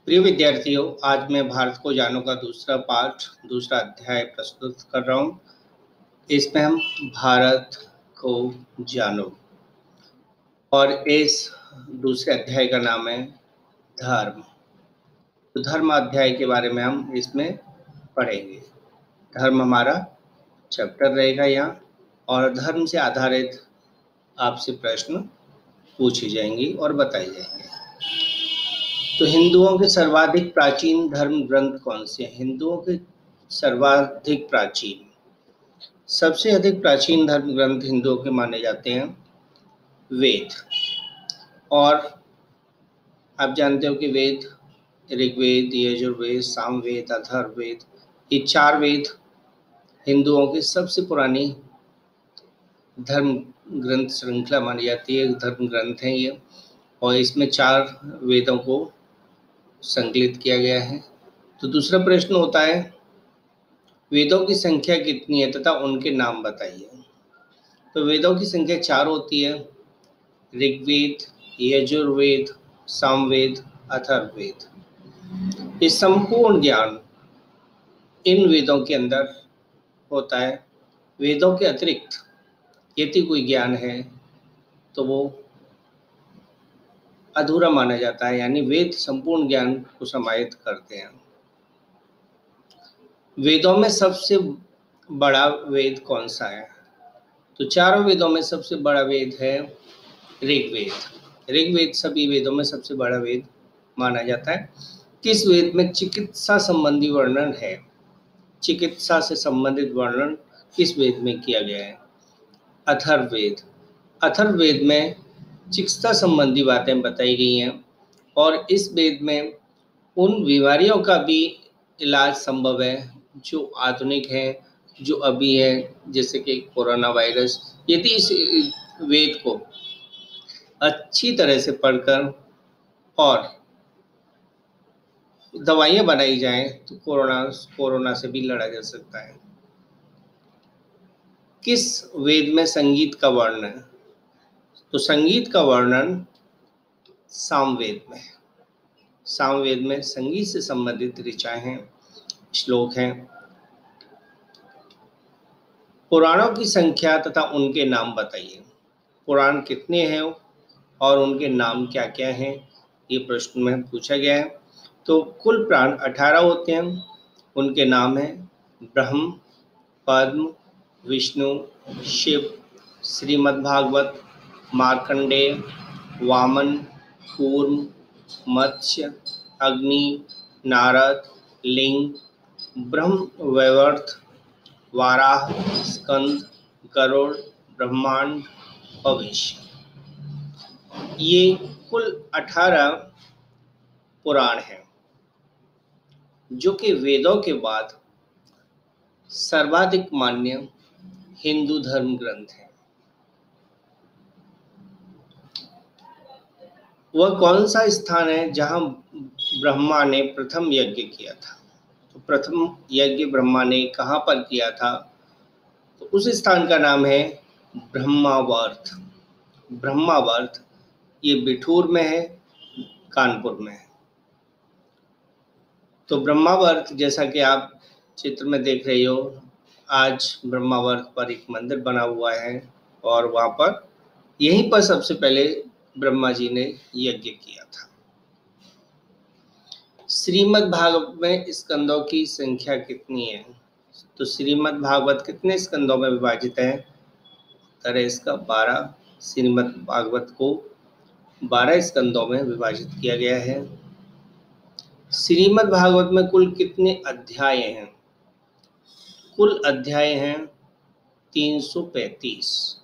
प्रिय विद्यार्थियों, आज मैं भारत को जानो का दूसरा अध्याय प्रस्तुत कर रहा हूँ। इसमें हम भारत को जानो और इस दूसरे अध्याय का नाम है धर्म। तो धर्म अध्याय के बारे में हम इसमें पढ़ेंगे। धर्म हमारा चैप्टर रहेगा यहाँ और धर्म से आधारित आपसे प्रश्न पूछे जाएंगे और बताए जाएंगे। तो हिंदुओं के सर्वाधिक प्राचीन धर्म ग्रंथ कौन से हैं? हिंदुओं के सर्वाधिक प्राचीन, सबसे अधिक प्राचीन धर्म ग्रंथ हिंदुओं के माने जाते हैं वेद। और आप जानते हो कि वेद ऋग्वेद, यजुर्वेद, सामवेद, अथर्ववेद, ये 4 वेद हिंदुओं की सबसे पुरानी धर्म ग्रंथ श्रृंखला मानी जाती है। धर्म ग्रंथ है ये, और इसमें 4 वेदों को संकलित किया गया है। तो दूसरा प्रश्न होता है, वेदों की संख्या कितनी है तथा उनके नाम बताइए। तो वेदों की संख्या 4 होती है, ऋग्वेद, यजुर्वेद, सामवेद, अथर्ववेद। ये संपूर्ण ज्ञान इन वेदों के अंदर होता है। वेदों के अतिरिक्त यदि कोई ज्ञान है तो वो अधूरा माना जाता है, यानी वेद संपूर्ण ज्ञान को समाहित करते हैं। वेदों में सबसे बड़ा वेद कौन सा है? तो 4 वेदों में सबसे बड़ा वेद है ऋग्वेद। ऋग्वेद सभी वेदों में सबसे बड़ा वेद माना जाता है। किस वेद में चिकित्सा संबंधी वर्णन है? चिकित्सा से संबंधित वर्णन किस वेद में किया गया है? अथर्ववेद। अथर्ववेद में चिकित्सा संबंधी बातें बताई गई हैं और इस वेद में उन बीमारियों का भी इलाज संभव है जो आधुनिक है, जो अभी है, जैसे कि कोरोना वायरस। यदि इस वेद को अच्छी तरह से पढ़कर और दवाइयाँ बनाई जाएं तो कोरोना से भी लड़ा जा सकता है। किस वेद में संगीत का वर्णन है? तो संगीत का वर्णन सामवेद में है। सामवेद में संगीत से संबंधित ऋचाएं हैं, श्लोक हैं। पुराणों की संख्या तथा उनके नाम बताइए। पुराण कितने हैं और उनके नाम क्या क्या हैं, ये प्रश्न में पूछा गया है। तो कुल पुराण 18 होते हैं। उनके नाम हैं ब्रह्म, पद्म, विष्णु, शिव, श्रीमद्भागवत, मार्कंडेय, वामन, कूर्म, मत्स्य, अग्नि, नारद, लिंग, ब्रह्मवैवर्त, वाराह, स्कंद, गरुड़, ब्रह्मांड, भविष्य। ये कुल 18 पुराण हैं जो कि वेदों के बाद सर्वाधिक मान्य हिंदू धर्म ग्रंथ है। वह कौन सा स्थान है जहां ब्रह्मा ने प्रथम यज्ञ किया था? तो प्रथम यज्ञ ब्रह्मा ने कहां पर किया था? तो उस स्थान का नाम है ब्रह्मावर्त। ब्रह्मावर्त ये बिठूर में है, कानपुर में है। तो ब्रह्मावर्त, जैसा कि आप चित्र में देख रहे हो, आज ब्रह्मावर्त पर एक मंदिर बना हुआ है और वहाँ पर यहीं पर सबसे पहले ब्रह्मा जी ने यज्ञ किया था। श्रीमद् भागवत में स्कंदों की संख्या कितनी है? तो श्रीमद् भागवत कितने स्कंदों में विभाजित है? तरह इसका 12। श्रीमद् भागवत को 12 स्कंदों में विभाजित किया गया है। श्रीमद् भागवत में कुल कितने अध्याय हैं? कुल अध्याय हैं 335।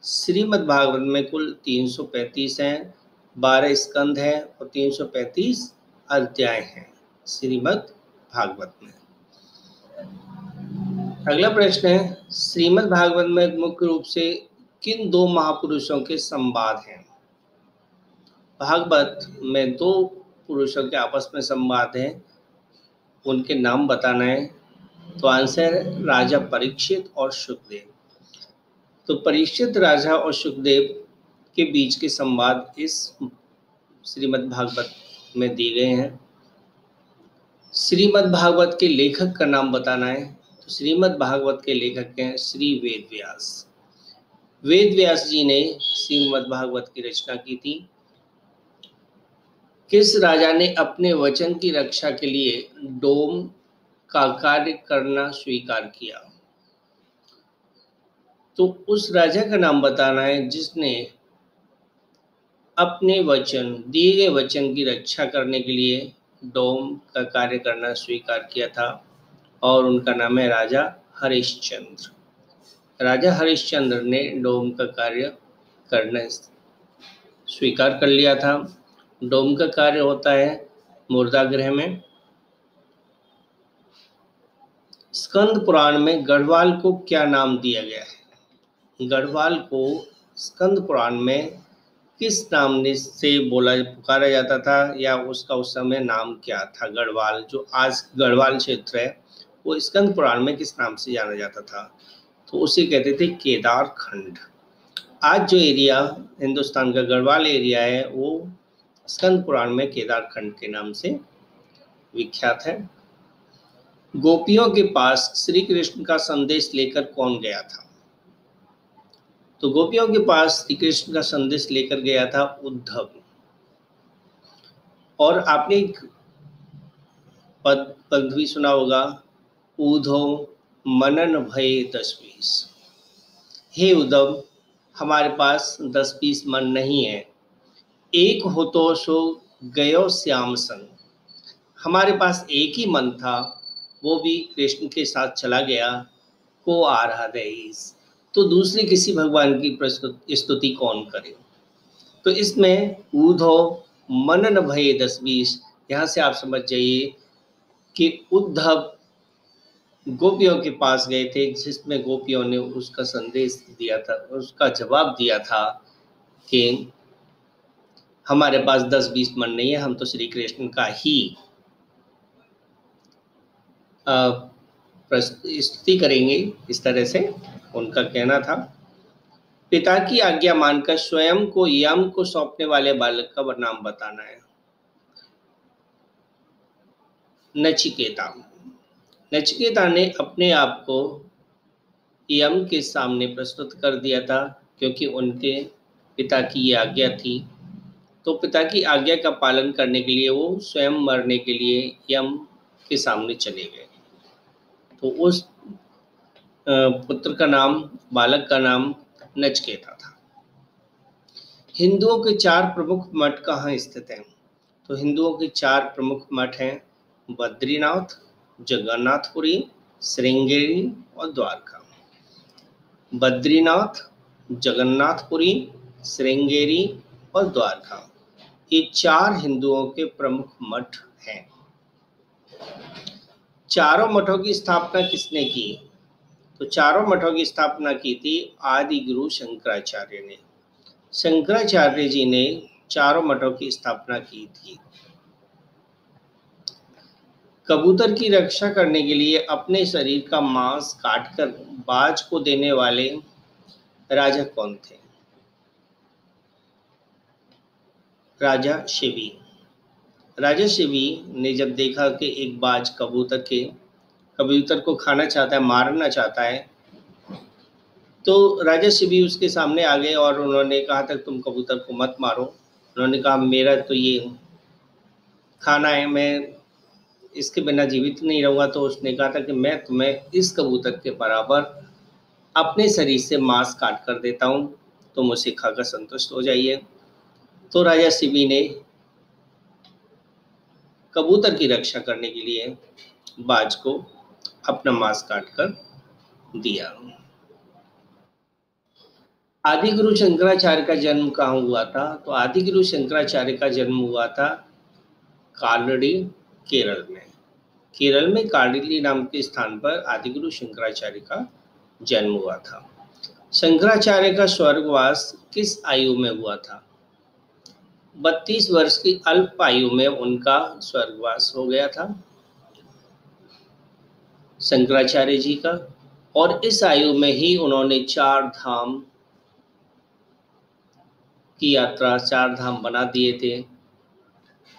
श्रीमद् भागवत में कुल 335 हैं, 12 स्कंद हैं और 335 अध्याय हैं श्रीमद् भागवत में। अगला प्रश्न है, श्रीमद् भागवत में मुख्य रूप से किन 2 महापुरुषों के संवाद हैं? भागवत में 2 पुरुषों के आपस में संवाद हैं, उनके नाम बताना है। तो आंसर है राजा परीक्षित और सुखदेव। तो परीक्षित राजा और सुखदेव के बीच के संवाद इस श्रीमद् भागवत में दिए गए हैं। श्रीमद् भागवत के लेखक का नाम बताना है, तो श्रीमद् भागवत के लेखक हैं श्री वेद व्यास। वेद व्यास जी ने श्रीमद् भागवत की रचना की थी। किस राजा ने अपने वचन की रक्षा के लिए डोम का कार्य करना स्वीकार किया? तो उस राजा का नाम बताना है जिसने अपने वचन, दिए गए वचन की रक्षा करने के लिए डोम का कार्य करना स्वीकार किया था, और उनका नाम है राजा हरिश्चंद्र। राजा हरिश्चंद्र ने डोम का कार्य करना स्वीकार कर लिया था। डोम का कार्य होता है मुर्दागृह में। स्कंद पुराण में गढ़वाल को क्या नाम दिया गया है? गढ़वाल को स्कंद पुराण में किस नाम से पुकारा जाता था, या उसका उस समय नाम क्या था? गढ़वाल, जो आज गढ़वाल क्षेत्र है, वो स्कंद पुराण में किस नाम से जाना जाता था? तो उसे कहते थे केदार खंड। आज जो एरिया हिंदुस्तान का गढ़वाल एरिया है, वो स्कंद पुराण में केदार खंड के नाम से विख्यात है। गोपियों के पास श्री कृष्ण का संदेश लेकर कौन गया था? तो गोपियों के पास श्री कृष्ण का संदेश लेकर गया था उद्धव। और आपने एक पद भी सुना होगा, ऊधो मनन भये 10-20। हे उद्धव, हमारे पास 10-20 मन नहीं है, एक हो तो सो गयो श्याम संग। हमारे पास एक ही मन था, वो भी कृष्ण के साथ चला गया। को आ रहा रईस, तो दूसरे किसी भगवान की स्तुति कौन करे? तो इसमें ऊधो मनन भये 10-20, यहाँ से आप समझ जाइए कि उद्धव गोपियों के पास गए थे, जिसमें गोपियों ने उसका संदेश दिया था, उसका जवाब दिया था कि हमारे पास 10-20 मन नहीं है, हम तो श्री कृष्ण का ही स्तुति करेंगे। इस तरह से उनका कहना था। पिता की आज्ञा मानकर स्वयं को यम को सौंपने वाले बालक का नाम बताना है। नचिकेता। नचिकेता ने अपने आप को यम के सामने प्रस्तुत कर दिया था, क्योंकि उनके पिता की ये आज्ञा थी। तो पिता की आज्ञा का पालन करने के लिए वो स्वयं मरने के लिए यम के सामने चले गए। तो उस पुत्र का नाम, बालक का नाम नचिकेता था। हिंदुओं के 4 प्रमुख मठ कहाँ स्थित हैं? तो हिंदुओं के 4 प्रमुख मठ हैं, बद्रीनाथ, जगन्नाथपुरी, श्रृंगेरी और द्वारका। बद्रीनाथ, जगन्नाथपुरी, श्रृंगेरी और द्वारका, ये 4 हिंदुओं के प्रमुख मठ हैं। चारों मठों की स्थापना किसने की? तो चारों मठों की स्थापना की थी आदि गुरु शंकराचार्य ने। शंकराचार्य जी ने चारों मठों की स्थापना की थी। कबूतर की रक्षा करने के लिए अपने शरीर का मांस काटकर बाज को देने वाले राजा कौन थे? राजा शिवी। राजा शिवी ने जब देखा कि एक बाज कबूतर को खाना चाहता है, मारना चाहता है, तो राजा शिवी उसके सामने आ गए और उन्होंने कहा था तुम कबूतर को मत मारो। उन्होंने कहा मेरा तो ये खाना है, मैं इसके बिना जीवित नहीं रहूँगा। तो उसने कहा था कि मैं तुम्हें इस कबूतर के बराबर अपने शरीर से मांस काट कर देता हूँ, तुम उसे खाकर संतुष्ट हो जाइए। तो राजा शिवी ने कबूतर की रक्षा करने के लिए बाज को अपना मांस काट कर दिया। आदि गुरु शंकराचार्य का जन्म कहाँ हुआ था? तो आदि गुरु शंकराचार्य का जन्म हुआ था कालड़ी, केरल में। केरल में कालड़ी नाम के स्थान पर आदि गुरु शंकराचार्य का जन्म हुआ था। शंकराचार्य का स्वर्गवास किस आयु में हुआ था? 32 वर्ष की अल्प आयु में उनका स्वर्गवास हो गया था शंकराचार्य जी का, और इस आयु में ही उन्होंने 4 धाम की यात्रा, 4 धाम बना दिए थे।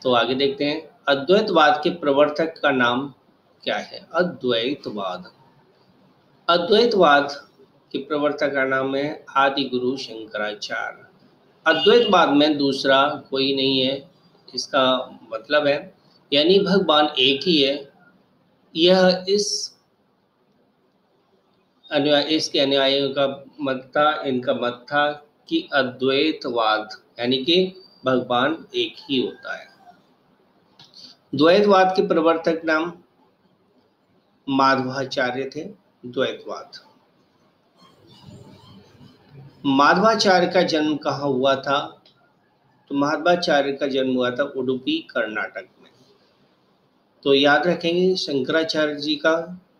तो आगे देखते हैं। अद्वैतवाद के प्रवर्तक का नाम क्या है? अद्वैतवाद। अद्वैतवाद के प्रवर्तक का नाम है आदि गुरु शंकराचार्य। अद्वैतवाद में दूसरा कोई नहीं है, इसका मतलब है यानी भगवान एक ही है। यह इसके अनुयायियों का मत था, इनका मत था कि अद्वैतवाद यानी कि भगवान एक ही होता है। द्वैतवाद के प्रवर्तक नाम माधवाचार्य थे। द्वैतवाद। माधवाचार्य का जन्म कहाँ हुआ था? तो माधवाचार्य का जन्म हुआ था उडुपी, कर्नाटक में। तो याद रखेंगे, शंकराचार्य जी का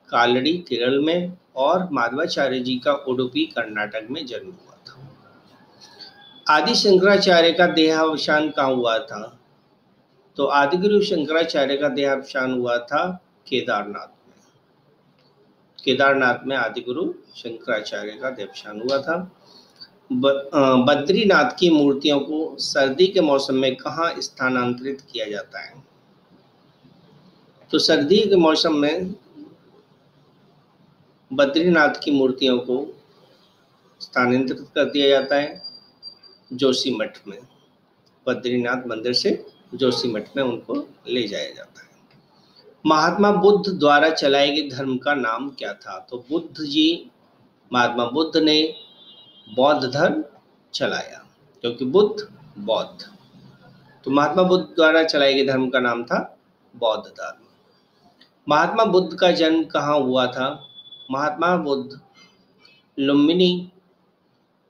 कालड़ी, केरल में, और माधवाचार्य जी का उडुपी, कर्नाटक में जन्म हुआ था। आदि शंकराचार्य का देहावसान कहाँ हुआ था? तो आदिगुरु शंकराचार्य का देहावसान हुआ था केदारनाथ में। केदारनाथ में आदिगुरु शंकराचार्य का देहावसान हुआ था। बद्रीनाथ की मूर्तियों को सर्दी के मौसम में कहाँ स्थानांतरित किया जाता है? तो सर्दी के मौसम में बद्रीनाथ की मूर्तियों को स्थानांतरित कर दिया जाता है जोशीमठ में। बद्रीनाथ मंदिर से जोशीमठ में उनको ले जाया जाता है। महात्मा बुद्ध द्वारा चलाए गए धर्म का नाम क्या था? तो बुद्ध जी, महात्मा बुद्ध ने बौद्ध धर्म चलाया, क्योंकि बुद्ध बौद्ध। तो महात्मा बुद्ध द्वारा चलाए गए धर्म का नाम था बौद्ध धर्म। महात्मा बुद्ध का जन्म कहाँ हुआ था? महात्मा बुद्ध लुम्बिनी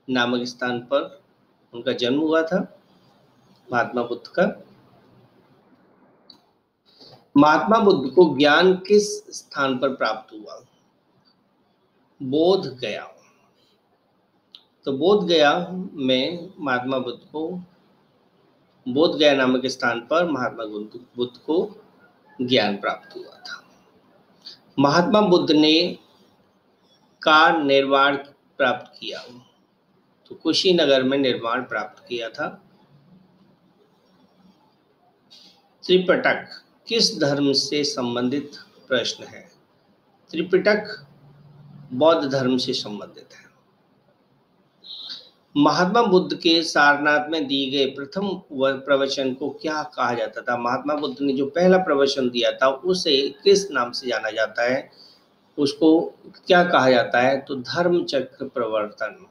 नामक स्थान पर उनका जन्म हुआ था। महात्मा बुद्ध का। महात्मा बुद्ध को ज्ञान किस स्थान पर प्राप्त हुआ? बोध गया। तो बोध गया में महात्मा बुद्ध को, बोध गया नामक स्थान पर महात्मा बुद्ध को ज्ञान प्राप्त हुआ था। महात्मा बुद्ध ने का निर्वाण प्राप्त किया? तो कुशीनगर में निर्वाण प्राप्त किया था। त्रिपिटक किस धर्म से संबंधित प्रश्न है? त्रिपिटक बौद्ध धर्म से संबंधित है। महात्मा बुद्ध के सारनाथ में दिए गए प्रथम प्रवचन को क्या कहा जाता था? महात्मा बुद्ध ने जो पहला प्रवचन दिया था उसे किस नाम से जाना जाता है? उसको क्या कहा जाता है? तो धर्म चक्र प्रवर्तन।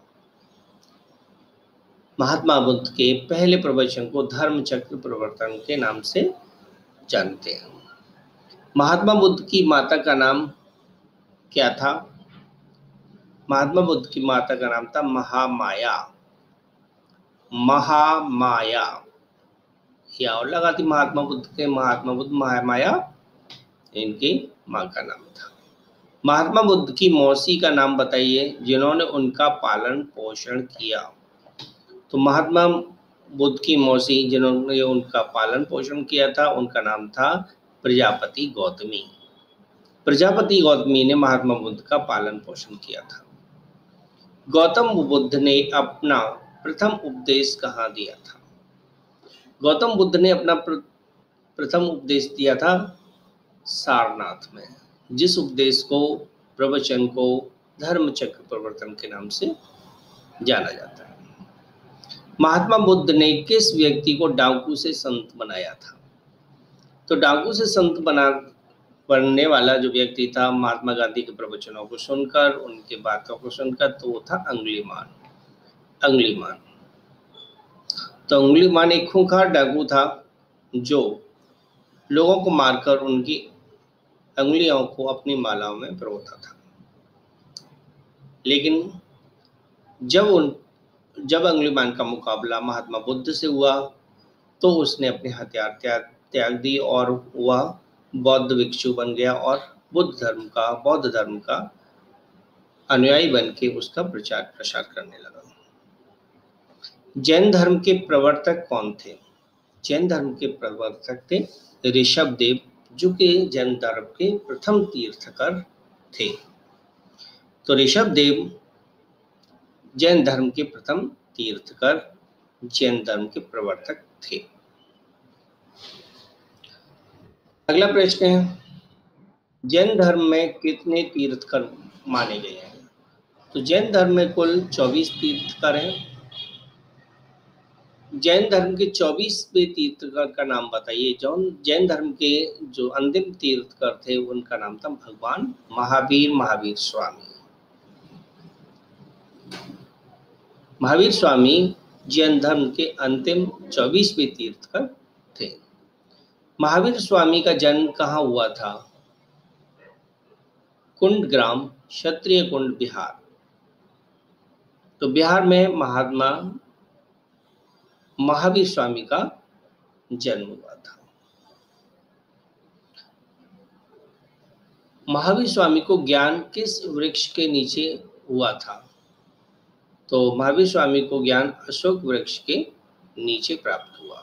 महात्मा बुद्ध के पहले प्रवचन को धर्म चक्र प्रवर्तन के नाम से जानते हैं। महात्मा बुद्ध की माता का नाम क्या था? महात्मा बुद्ध की माता का नाम था महामाया। महामाया या और लगाती महात्मा बुद्ध के, महात्मा बुद्ध महामाया इनकी माँ का नाम था। महात्मा बुद्ध की मौसी का नाम बताइए जिन्होंने उनका पालन पोषण किया। तो महात्मा बुद्ध की मौसी जिन्होंने उनका पालन पोषण किया था उनका नाम था प्रजापति गौतमी। प्रजापति गौतमी ने महात्मा बुद्ध का पालन पोषण किया था। गौतम बुद्ध ने अपना प्रथम उपदेश कहाँ दिया था? गौतम बुद्ध ने अपना प्रथम उपदेश दिया था सारनाथ में, जिस उपदेश को, प्रवचन को धर्म चक्र प्रवर्तन के नाम से जाना जाता है। महात्मा बुद्ध ने किस व्यक्ति को डाकू से संत बनाया था? तो डाकू से संत बनने वाला जो व्यक्ति था, महात्मा गांधी के प्रवचनों को सुनकर, उनके बातों को सुनकर, तो वो था अंगुलीमान। अंगुलीमान। तो अंगुलीमान एक खूंखार डाकू था जो लोगों को मारकर उनकी अंगुलियों को अपनी मालाओं में पिरोता था। लेकिन जब अंगुलीमान का मुकाबला महात्मा बुद्ध से हुआ तो उसने अपने हथियार त्याग दी और वह बौद्ध भिक्षु बन गया और बौद्ध धर्म का अनुयायी बन के उसका प्रचार प्रसार करने लगा। जैन धर्म के प्रवर्तक कौन थे? जैन धर्म के प्रवर्तक थे ऋषभदेव, जो कि जैन धर्म के प्रथम तीर्थकर थे। तो ऋषभदेव जैन धर्म के प्रथम तीर्थकर, जैन धर्म के प्रवर्तक थे। अगला प्रश्न है, जैन धर्म में कितने तीर्थकर माने गए हैं? तो जैन धर्म में कुल 24 तीर्थकर हैं। जैन धर्म के 24वें तीर्थकर का नाम बताइए। जैन धर्म के जो अंतिम तीर्थकर थे उनका नाम था भगवान महावीर स्वामी। महावीर स्वामी जैन धर्म के अंतिम 24वें तीर्थकर थे। महावीर स्वामी का जन्म कहाँ हुआ था? कुंडग्राम, क्षत्रिय कुंड, बिहार। तो बिहार में महात्मा महावीर स्वामी का जन्म हुआ था। महावीर स्वामी को ज्ञान किस वृक्ष के नीचे हुआ था? तो महावीर स्वामी को ज्ञान अशोक वृक्ष के नीचे प्राप्त हुआ।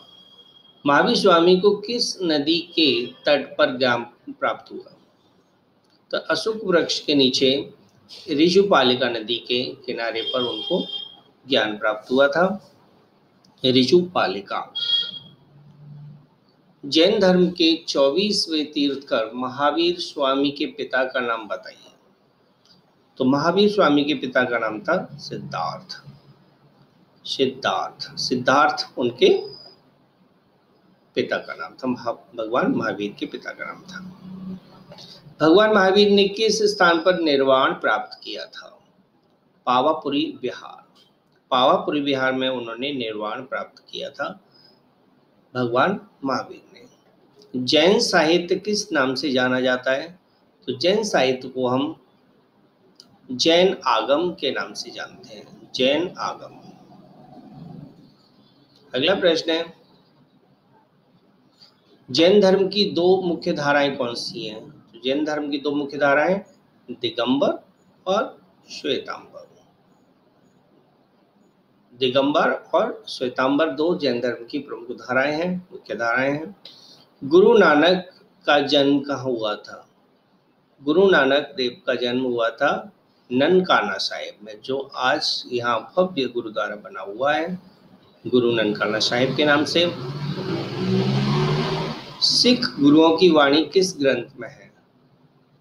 महावीर स्वामी को किस नदी के तट पर ज्ञान प्राप्त हुआ? तो अशोक वृक्ष के नीचे ऋजुपालिका नदी के किनारे पर उनको ज्ञान प्राप्त हुआ था। ऋजुपालिका। जैन धर्म के 24वें तीर्थकर महावीर स्वामी के पिता का नाम बताइए। तो महावीर स्वामी के पिता का नाम था सिद्धार्थ। सिद्धार्थ उनके पिता का नाम था। भगवान महावीर के पिता का नाम था। भगवान महावीर ने किस स्थान पर निर्वाण प्राप्त किया था? पावापुरी बिहार। पावापुरी बिहार में उन्होंने निर्वाण प्राप्त किया था भगवान महावीर ने। जैन साहित्य किस नाम से जाना जाता है? तो जैन साहित्य को हम जैन आगम के नाम से जानते हैं। जैन आगम। अगला प्रश्न है, जैन धर्म की दो मुख्य धाराएं कौन सी हैं? तो जैन धर्म की दो मुख्य धाराएं दिगंबर और श्वेतांबर। दिगंबर और श्वेतांबर दो जैन धर्म की प्रमुख धाराएं हैं, मुख्य धाराएं हैं। गुरु नानक का जन्म कहाँ हुआ था? गुरु नानक देव का जन्म हुआ था ननकाना साहिब में, जो आज यहाँ भव्य गुरुद्वारा बना हुआ है, गुरु ननकाना साहिब के नाम से। सिख गुरुओं की वाणी किस ग्रंथ में है?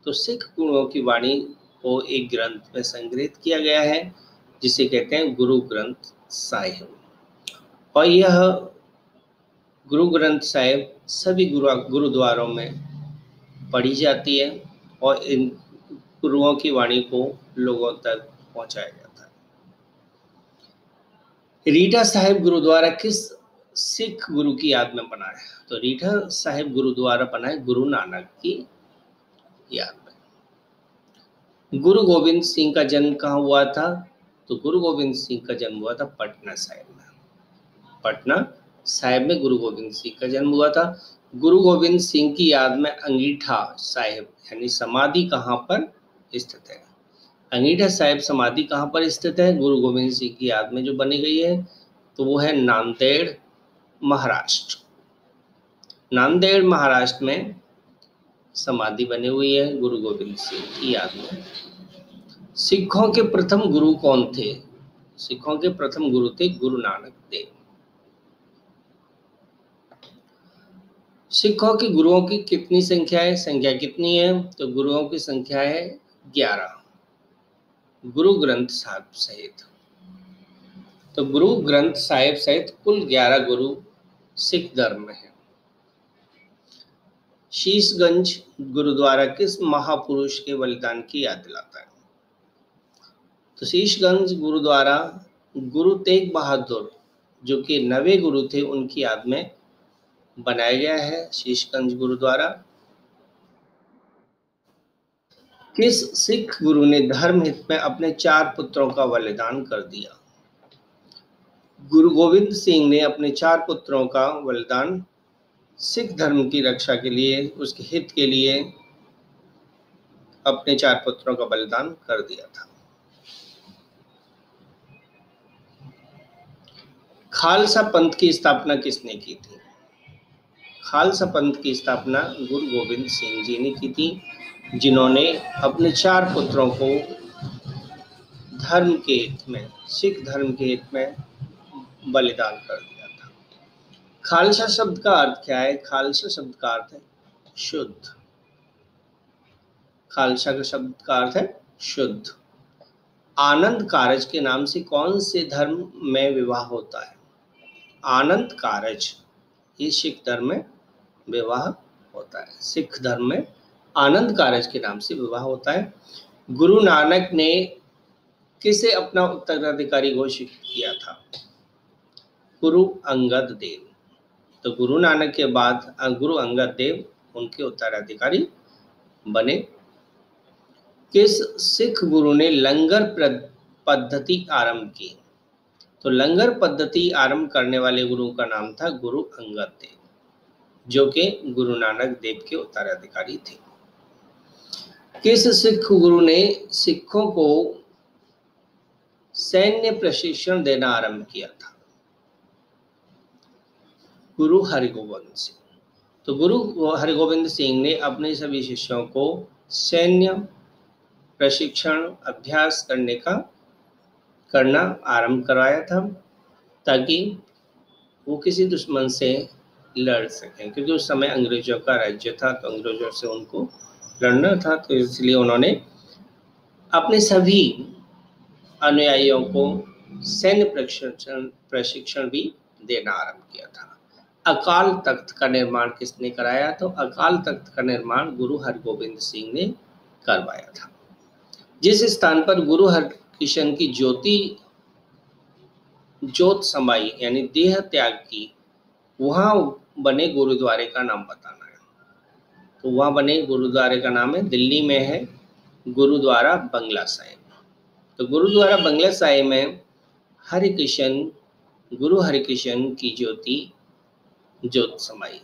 तो सिख गुरुओं की वाणी को एक ग्रंथ में संग्रहित किया गया है जिसे कहते हैं गुरु ग्रंथ साहिब। और यह गुरु ग्रंथ साहिब सभी गुरुद्वारों में पढ़ी जाती है और इन गुरुओं की वाणी को लोगों तक पहुंचाया जाता है। रीठा साहिब गुरुद्वारा किस सिख गुरु की याद में बना है? तो रीठा साहिब गुरुद्वारा बना है गुरु नानक की याद में। गुरु गोविंद सिंह का जन्म कहाँ हुआ था? तो गुरु गोविंद सिंह का जन्म हुआ था पटना साहिब में। पटना साहिब में गुरु गोविंद सिंह का जन्म हुआ था। गुरु गोविंद सिंह की याद में अंगीठा साहिब यानी समाधि कहाँ पर स्थित है? अंगीठा साहिब समाधि कहाँ पर स्थित है गुरु गोविंद सिंह की याद में जो बनी गई है? तो वो है नांदेड़, महाराष्ट्र। नांदेड़ महाराष्ट्र में समाधि बनी हुई है गुरु गोविंद सिंह की याद में। सिखों के प्रथम गुरु कौन थे? सिखों के प्रथम गुरु थे गुरु नानक देव। सिखों के गुरुओं की कितनी संख्या है? संख्या कितनी है? तो गुरुओं की संख्या है 11, गुरु ग्रंथ साहिब सहित। तो गुरु ग्रंथ साहिब सहित कुल 11 गुरु सिख धर्म में है। शीशगंज गुरुद्वारा किस महापुरुष के बलिदान की याद दिलाता है? तो शीशगंज गुरुद्वारा गुरु तेग बहादुर जो कि 9वें गुरु थे उनकी याद में बनाया गया है। शीशगंज गुरुद्वारा। किस सिख गुरु ने धर्म हित में अपने 4 पुत्रों का बलिदान कर दिया? गुरु गोविंद सिंह ने अपने 4 पुत्रों का बलिदान सिख धर्म की रक्षा के लिए, उसके हित के लिए अपने 4 पुत्रों का बलिदान कर दिया था। खालसा पंथ की स्थापना किसने की थी? खालसा पंथ की स्थापना गुरु गोविंद सिंह जी ने की थी, जिन्होंने अपने 4 पुत्रों को धर्म के हित में, सिख धर्म के हित में बलिदान कर दिया था। खालसा शब्द का अर्थ क्या है? खालसा शब्द का अर्थ है शुद्ध। खालसा का शब्द का अर्थ है शुद्ध। आनंद कारज के नाम से कौन से धर्म में विवाह होता है? आनंद कारज ये सिख धर्म में विवाह होता है। सिख धर्म में आनंद कारज के नाम से विवाह होता है। गुरु नानक ने किसे अपना उत्तराधिकारी घोषित किया था? गुरु अंगद देव। तो गुरु नानक के बाद गुरु अंगद देव उनके उत्तराधिकारी बने। किस सिख गुरु ने लंगर पद्धति आरंभ की? तो लंगर पद्धति आरंभ करने वाले गुरु का नाम था गुरु अंगद देव, जो कि गुरु नानक देव के उत्तराधिकारी थे। किस सिख गुरु ने सिखों को सैन्य प्रशिक्षण देना आरंभ किया था? गुरु हरिगोविंद सिंह। तो गुरु हरिगोविंद सिंह ने अपने सभी शिष्यों को सैन्य प्रशिक्षण अभ्यास करना आरंभ करवाया था, ताकि वो किसी दुश्मन से लड़ सकें, क्योंकि उस समय अंग्रेजों का राज्य था, तो अंग्रेजों से उनको लड़ना था। तो इसलिए उन्होंने अपने सभी अनुयायियों को सैन्य प्रशिक्षण भी देना आरंभ किया था। अकाल तख्त का निर्माण किसने कराया? तो अकाल तख्त का निर्माण गुरु हरगोविंद सिंह ने करवाया था। जिस स्थान पर गुरु हरकृष्ण की जोत समाई यानी देह त्याग की, वहां बने गुरुद्वारे का नाम बताना है। तो वहां बने गुरुद्वारे का नाम है, दिल्ली में है गुरुद्वारा बंगला साहिब। तो गुरुद्वारा बंगला साहिब में गुरु हरिकृष्ण की जोत समाई।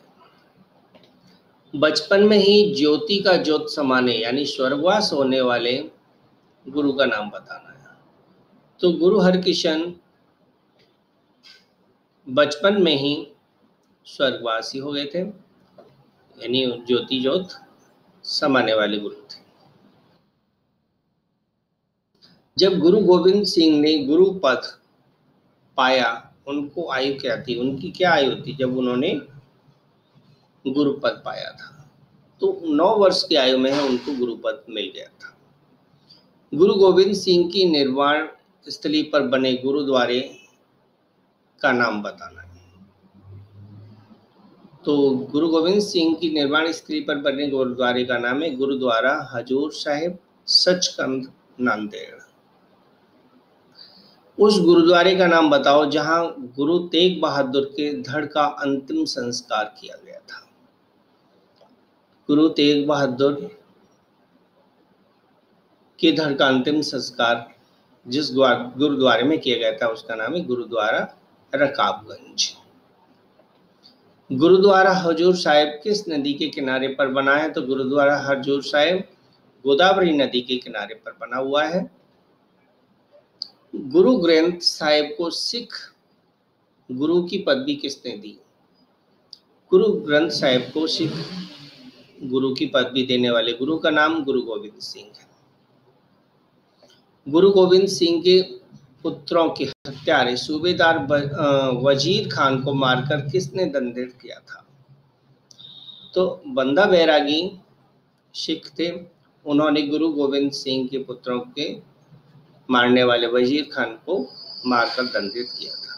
बचपन में ही ज्योति का जोत समाने यानी स्वर्गवास होने वाले गुरु का नाम बताना है। तो गुरु हरिकृष्ण बचपन में ही स्वर्गवासी हो गए थे, यानी ज्योति जोत समाने वाले गुरु थे। जब गुरु गोविंद सिंह ने गुरु पद पाया, उनको आयु क्या थी? उनकी क्या आयु थी जब उन्होंने गुरु पद पाया था? तो 9 वर्ष की आयु में उनको गुरु पद मिल गया था। गुरु गोविंद सिंह की निर्वाण स्थली पर बने गुरुद्वारे का नाम बताना है। तो गुरु गोविंद सिंह की निर्वाण स्थली पर बने गुरुद्वारे का नाम है गुरुद्वारा हजूर साहिब सचखंड नांदेड़। उस गुरुद्वारे का नाम बताओ जहां गुरु तेग बहादुर के धड़ का अंतिम संस्कार किया गया था। गुरु तेग बहादुर के धड़ का अंतिम संस्कार जिस गुरुद्वारे में किया गया था उसका नाम है गुरुद्वारा रकाबगंज। गुरुद्वारा हजूर साहिब किस नदी के किनारे पर बना है? तो गुरुद्वारा हजूर साहिब गोदावरी नदी के किनारे पर बना हुआ है। गुरु ग्रंथ साहिब को सिख गुरु की पदवी किसने दी? गुरु ग्रंथ साहिब को सिख गुरु की पदवी देने वाले गुरु का नाम गुरु गोविंद सिंह है। गुरु गोविंद सिंह के पुत्रों के हत्यारे सूबेदार वजीर खान को मारकर किसने दंडित किया था? तो बंदा बैरागी सिख थे, उन्होंने गुरु गोविंद सिंह के पुत्रों के मारने वाले वजीर खान को मारकर दंडित किया था।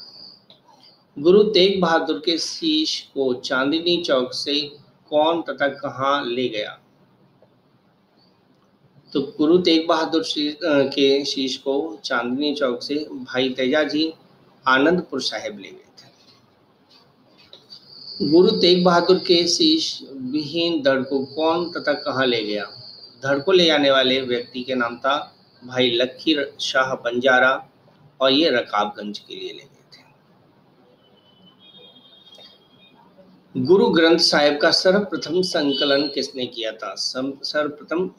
गुरु तेग बहादुर के शीश को चांदनी चौक से कौन तथा कहां ले गया? तो गुरु तेग बहादुर के शीश को चांदनी चौक से भाई तेजाजी आनंदपुर साहिब ले गए थे। गुरु तेग बहादुर के शीश विहीन धड़ को कौन तथा कहां ले गया? धड़ को ले जाने वाले व्यक्ति के नाम था भाई लखी शाह बंजारा, और ये रकाबगंज के लिए ले गए थे। गुरु ग्रंथ साहिब का सर्वप्रथम संकलन किसने किया था? सर्वप्रथम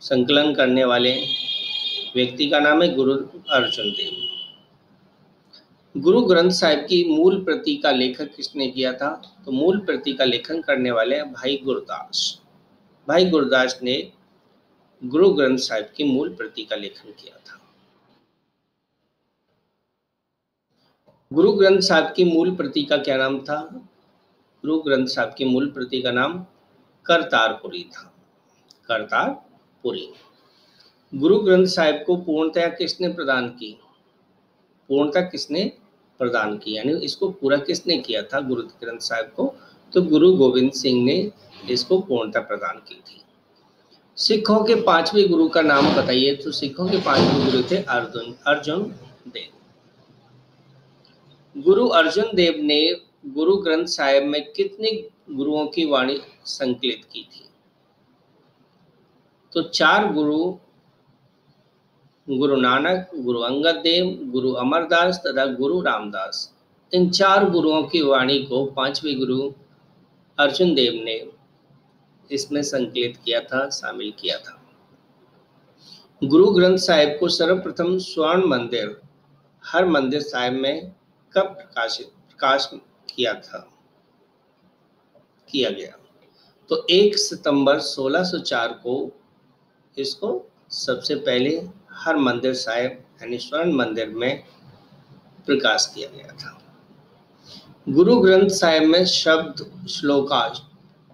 संकलन करने वाले व्यक्ति का नाम है गुरु अर्जुन देव। गुरु ग्रंथ साहिब की मूल प्रति का लेखन किसने किया था? तो मूल प्रति का लेखन करने वाले भाई गुरदास। भाई गुरदास ने गुरु ग्रंथ साहिब की मूल प्रति का लेखन किया था। गुरु ग्रंथ साहिब की मूल प्रति का क्या नाम था? गुरु ग्रंथ साहिब की मूल प्रति का नाम करतारपुरी था, करतारपुरी। गुरु ग्रंथ साहिब को पूर्णतया किसने प्रदान की? पूर्णतः किसने प्रदान की, यानी इसको पूरा किसने किया था गुरु ग्रंथ साहिब को? तो गुरु गोविंद सिंह ने इसको पूर्णतः प्रदान की थी। सिखों के 5वें गुरु का नाम बताइए। तो सिखों के 5वें गुरु थे अर्जुन देव। गुरु अर्जुन देव ने गुरु ग्रंथ साहिब में कितने गुरुओं की वाणी संकलित की थी? तो 4 गुरु, गुरु नानक, गुरु अंगद देव, गुरु अमरदास तथा गुरु रामदास। इन 4 गुरुओं की वाणी को 5वें गुरु अर्जुन देव ने इसमें संकलित किया था, शामिल किया था। गुरु ग्रंथ साहिब को सर्वप्रथम स्वर्ण मंदिर हरमंदिर साहिब में कब प्रकाश किया गया? तो 1 सितंबर 1604 को इसको सबसे पहले हरमंदिर साहिब यानी स्वर्ण मंदिर में प्रकाश किया गया था। गुरु ग्रंथ साहिब में शब्द, श्लोकाश,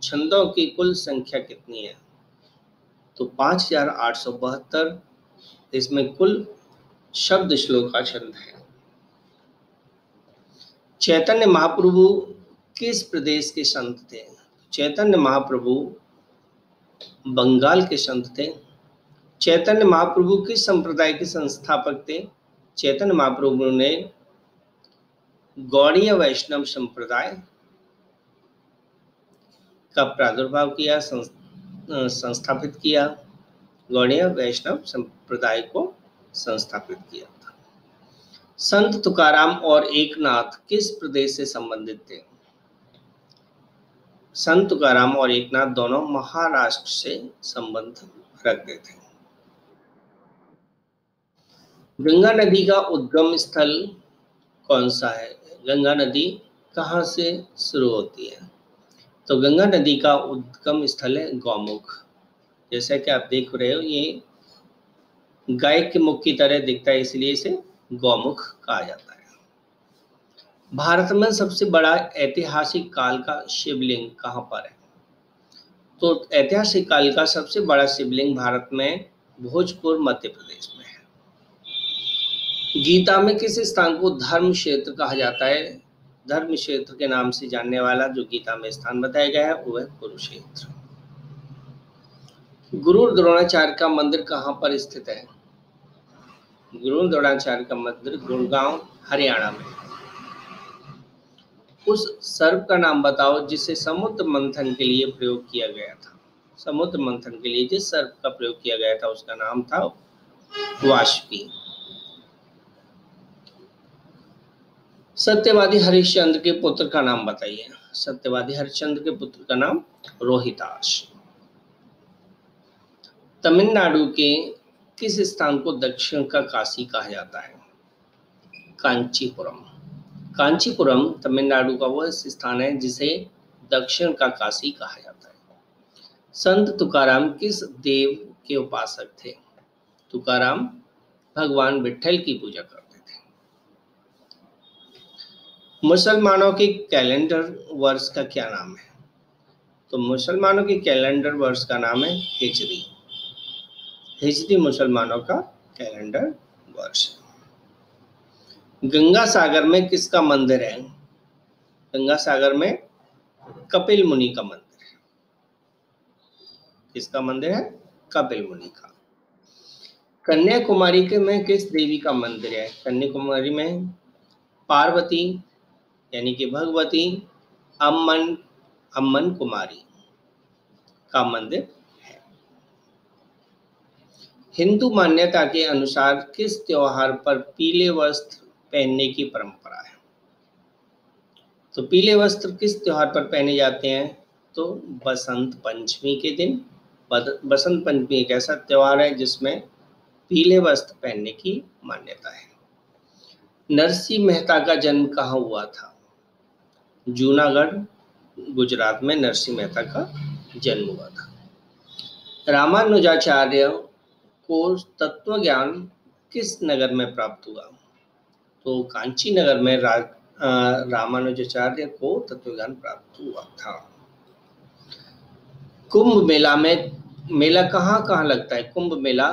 छंदों की कुल संख्या कितनी है? तो 5872 इसमें कुल शब्द, श्लोका, छंद है। चैतन्य महाप्रभु किस प्रदेश के संत थे? चैतन्य महाप्रभु बंगाल के संत थे। चैतन्य महाप्रभु किस संप्रदाय के संस्थापक थे? चैतन्य महाप्रभु ने गौड़ीय वैष्णव संप्रदाय का प्रादुर्भाव किया, संस्थापित किया। गौड़ीय वैष्णव संप्रदाय को संस्थापित किया था। संत तुकाराम और एकनाथ किस प्रदेश से संबंधित थे? संत तुकाराम और एकनाथ दोनों महाराष्ट्र से संबंध रखते थे। गंगा नदी का उद्गम स्थल कौन सा है? गंगा नदी कहाँ से शुरू होती है? तो गंगा नदी का उद्गम स्थल है गौमुख। जैसा कि आप देख रहे हो, ये गाय के मुख की तरह दिखता है, इसलिए इसे गौमुख कहा जाता है। भारत में सबसे बड़ा ऐतिहासिक काल का शिवलिंग कहाँ पर है? तो ऐतिहासिक काल का सबसे बड़ा शिवलिंग भारत में भोजपुर, मध्य प्रदेश में है। गीता में किस स्थान को धर्म क्षेत्र कहा जाता है? धर्म क्षेत्र के नाम से जानने वाला जो गीता में स्थान बताया गया है वो है कुरुक्षेत्र। गुरु द्रोणाचार्य का मंदिर कहाँ पर स्थित है? गुरु द्रोणाचार्य का मंदिर गुड़गांव, हरियाणा में। उस सर्प का नाम बताओ जिसे समुद्र मंथन के लिए प्रयोग किया गया था। समुद्र मंथन के लिए जिस सर्प का प्रयोग किया गया था उसका नाम था वाष्पी। सत्यवादी हरिश्चंद्र के पुत्र का नाम बताइए। सत्यवादी हरिश्चंद्र के पुत्र का नाम रोहिताश। तमिलनाडु के किस स्थान को दक्षिण का काशी कहा जाता है? कांचीपुरम। कांचीपुरम तमिलनाडु का वह स्थान है जिसे दक्षिण का काशी कहा जाता है। संत तुकाराम किस देव के उपासक थे? तुकाराम भगवान विट्ठल की पूजा करते थे। मुसलमानों के कैलेंडर वर्ष का क्या नाम है? तो मुसलमानों के कैलेंडर वर्ष का नाम है हिजरी। हिजरी मुसलमानों का कैलेंडर वर्ष। गंगा सागर में किसका मंदिर है? गंगा सागर में कपिल मुनि का मंदिर है। किसका मंदिर है? कपिल मुनि का। कन्याकुमारी के में किस देवी का मंदिर है? कन्याकुमारी में पार्वती यानी कि भगवती अम्मन कुमारी का मंदिर है। हिंदू मान्यता के अनुसार किस त्योहार पर पीले वस्त्र पहनने की परंपरा है? तो पीले वस्त्र किस त्योहार पर पहने जाते हैं? तो बसंत पंचमी के दिन। बसंत पंचमी एक ऐसा त्योहार है जिसमें पीले वस्त्र पहनने की मान्यता है। नरसिंह मेहता का जन्म कहाँ हुआ था? जूनागढ़, गुजरात में नरसिंह मेहता का जन्म हुआ था। रामानुजाचार्य को तत्वज्ञान किस नगर में प्राप्त हुआ? तो कांची नगर में रामानुजाचार्य को तत्वज्ञान प्राप्त हुआ था। कुंभ मेला में मेला कहाँ कहाँ लगता है? कुंभ मेला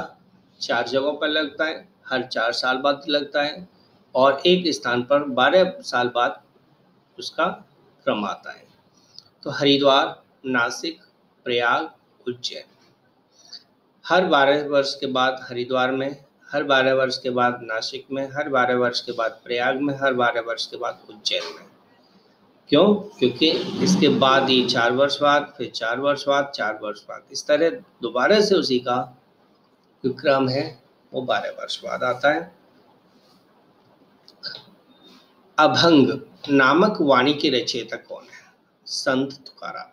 4 जगहों पर लगता है, हर 4 साल बाद लगता है और एक स्थान पर 12 साल बाद उसका क्रम आता है। तो हरिद्वार, नासिक, प्रयाग, उज्जैन। हर 12 वर्ष के बाद हरिद्वार में, हर 12 वर्ष के बाद नासिक में, हर 12 वर्ष के बाद प्रयाग में, हर 12 वर्ष के बाद उज्जैन में। क्यों? क्योंकि इसके बाद ही 4 वर्ष बाद, फिर 4 वर्ष बाद, 4 वर्ष बाद, इस तरह दोबारा से उसी का जो क्रम है वो 12 वर्ष बाद आता है। अभंग नामक वाणी के रचयिता कौन है? संत तुकाराम।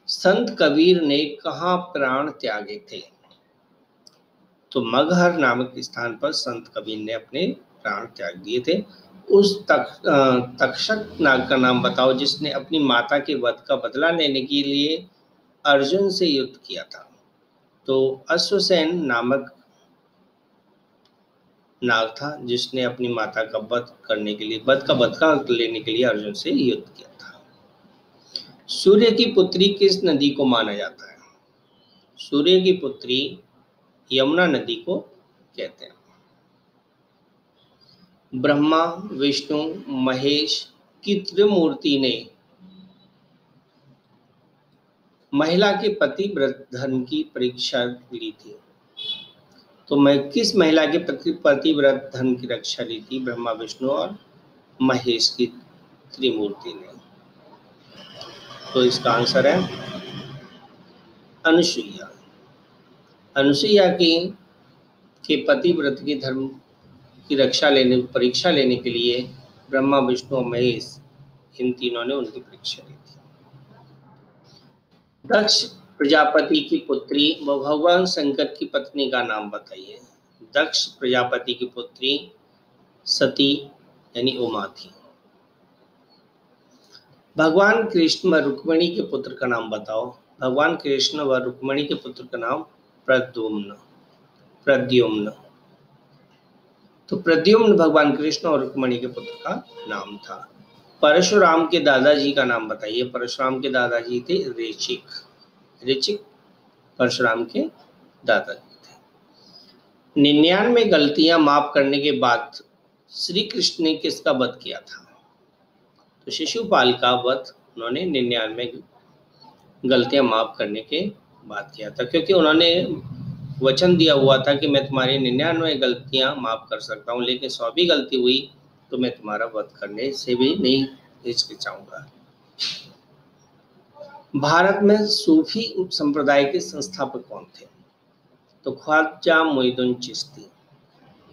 संत कबीर ने कहाँ प्राण त्यागे थे? तो मगहर नामक स्थान पर संत कबीर ने अपने प्राण त्याग दिए थे। उस तक्षक नाग का नाम बताओ जिसने अपनी माता के वध का बदला लेने के लिए अर्जुन से युद्ध किया था। तो अश्वसेन नामक नाग था जिसने अपनी माता का वध करने के लिए, वध का बदला लेने के लिए अर्जुन से युद्ध किया था। सूर्य की पुत्री किस नदी को माना जाता है? सूर्य की पुत्री यमुना नदी को कहते हैं। ब्रह्मा, विष्णु, महेश की त्रिमूर्ति ने महिला के पतिव्रत धर्म की परीक्षा ली थी। तो मैं किस महिला के पतिव्रत धर्म की रक्षा ली थी? ब्रह्मा, विष्णु और महेश की त्रिमूर्ति ने। तो इसका आंसर है अनुसुईया। अनुसुईया के पतिव्रत की धर्म की परीक्षा लेने के लिए ब्रह्मा, विष्णु और महेश, इन तीनों ने उनकी परीक्षा ली थी। दक्ष प्रजापति की पुत्री व भगवान शंकर की पत्नी का नाम बताइए। दक्ष प्रजापति की पुत्री सती यानी उमा थी। भगवान कृष्ण व रुक्मिणी के पुत्र का नाम बताओ। भगवान कृष्ण व रुक्मिणी के पुत्र का नाम प्रद्युम्न। तो प्रद्युम्न भगवान कृष्ण और रुक्मिणी के पुत्र का नाम था। परशुराम के दादाजी का नाम बताइए। परशुराम के दादाजी थे ऋचिक परशुराम के दादाजी थे। 99 गलतियां माफ करने के बाद श्री कृष्ण ने किसका वध किया था? तो शिशुपाल का वध उन्होंने 99 गलतियां माफ करने के बाद किया था, क्योंकि उन्होंने वचन दिया हुआ था कि मैं तुम्हारी 99 गलतियां माफ कर सकता हूं, लेकिन 100वीं गलती हुई तो मैं तुम्हारा वध करने से भी नहीं हिचकिचाऊंगा। भारत में सूफी संप्रदाय के संस्थापक कौन थे? तो ख्वाजा मोइनुद्दीन चिश्ती।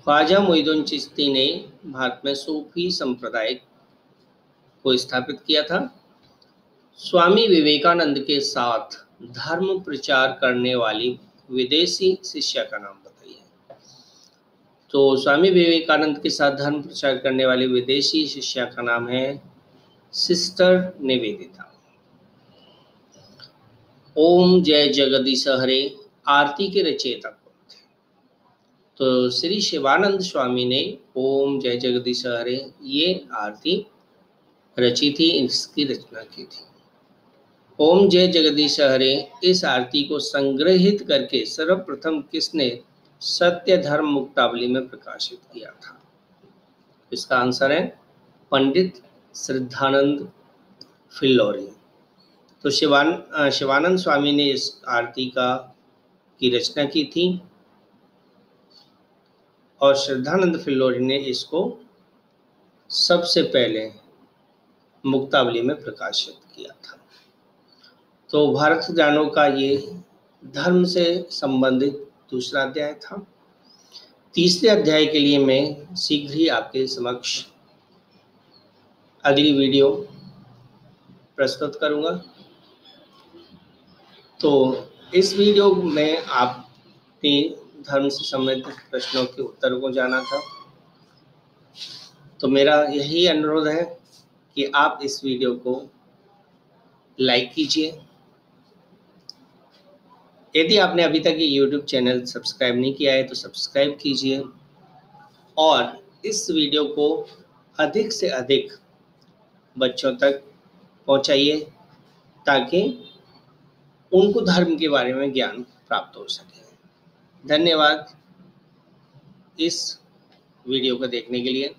ख्वाजा मोइनुद्दीन चिश्ती ने भारत में सूफी संप्रदाय को स्थापित किया था। स्वामी विवेकानंद के साथ धर्म प्रचार करने वाली विदेशी शिष्या का नाम बताइए। तो स्वामी विवेकानंद के साथ धर्म प्रचार करने वाली विदेशी शिष्या का नाम है सिस्टर निवेदिता। ओम जय जगदीश हरे आरती के रचयिता कौन थे? तो श्री शिवानंद स्वामी ने ओम जय जगदीश हरे ये आरती रची थी, इसकी रचना की थी। ओम जय जगदीश हरे इस आरती को संग्रहित करके सर्वप्रथम किसने सत्य धर्म मुक्तावली में प्रकाशित किया था? इसका आंसर है पंडित श्रद्धानंद फिल्लोरी। तो शिवानंद स्वामी ने इस आरती की रचना की थी और श्रद्धानंद फिल्लोरी ने इसको सबसे पहले मुक्तावली में प्रकाशित किया था। तो भारत जानो का ये धर्म से संबंधित दूसरा अध्याय था। तीसरे अध्याय के लिए मैं शीघ्र ही आपके समक्ष अगली वीडियो प्रस्तुत करूंगा। तो इस वीडियो में आपने धर्म से संबंधित प्रश्नों के उत्तर को जाना था। तो मेरा यही अनुरोध है कि आप इस वीडियो को लाइक कीजिए। यदि आपने अभी तक ये YouTube चैनल सब्सक्राइब नहीं किया है तो सब्सक्राइब कीजिए और इस वीडियो को अधिक से अधिक बच्चों तक पहुंचाइए ताकि उनको धर्म के बारे में ज्ञान प्राप्त हो सके। धन्यवाद इस वीडियो को देखने के लिए।